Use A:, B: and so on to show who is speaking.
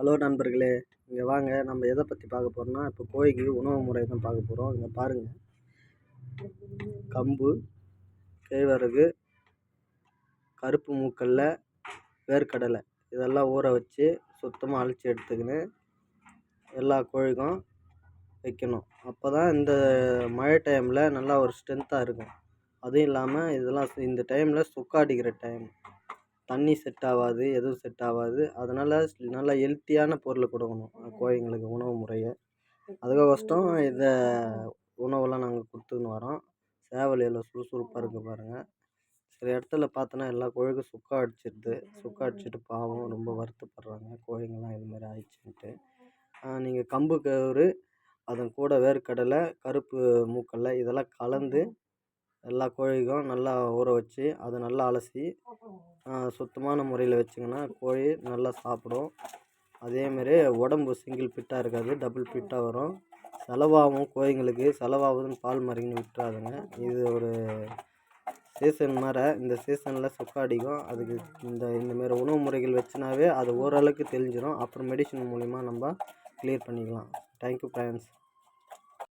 A: Hello நண்பர்களே, இங்கே வாங்க. நம்ம எதை பற்றி பார்க்க போகிறோம்னா, இப்போ கோழிக்கு உணவு முறை தான் பார்க்க போகிறோம். இங்கே பாருங்கள், கம்பு, கேழ்வரகு, கருப்பு மூக்கல்ல, வேர்க்கடலை இதெல்லாம் ஊற வச்சு சுத்தமாக அழிச்சி எடுத்துக்கின்னு எல்லா கோழிக்கும் வைக்கணும். அப்போ தான் இந்த மழை டைமில் நல்லா ஒரு ஸ்ட்ரென்த்தாக இருக்கும். அதுவும் இல்லாமல் இதெல்லாம் இந்த டைமில் சுக்கா அடிக்கிற டைம், தண்ணி செட் ஆகாது, எதுவும் செட் ஆகாது. அதனால் நல்லா ஹெல்த்தியான பொருள் கொடுக்கணும் கோழிங்களுக்கு உணவு முறையை. அதுக்கோசரம் இந்த உணவெல்லாம் நாங்கள் கொடுத்துன்னு வரோம். சேவல் எல்லாம் சுறுசுறுப்பாக இருக்குது பாருங்கள். சில இடத்துல பார்த்தோன்னா எல்லா கோழிக்கும் சுக்கா அடிச்சிடுது. சுக்கா அடிச்சுட்டு பாவம் ரொம்ப வருத்தப்படுறாங்க, கோழிங்கெல்லாம் இதுமாதிரி ஆயிடுச்சுன்ட்டு. நீங்கள் கம்பு கவுரு, அதன் கூட வேர்க்கடலை, கருப்பு மூக்கல்ல இதெல்லாம் கலந்து எல்லா கோழிக்கும் நல்லா ஊற வச்சு அதை நல்லா அலசி சுத்தமான முறையில் வச்சிங்கன்னா கோழி நல்லா சாப்பிடும். அதேமாரி உடம்பு சிங்கிள் ஃபிட்டாக இருக்காது, டபுள் ஃபிட்டாக வரும். செலவாகும் கோழிங்களுக்கு. செலவாகுதுன்னு பால் மறிங்கன்னு விட்டுறாதுங்க. இது ஒரு சீசன் மாதிரி. இந்த சீசனில் சுக்கா அடிக்கும். அதுக்கு இந்தமாரி உணவு முறைகள் வச்சுனாவே அது ஓரளவுக்கு தெளிஞ்சிடும். அப்புறம் மெடிசன் மூலிமா நம்ம கிளியர் பண்ணிக்கலாம். Thank you friends.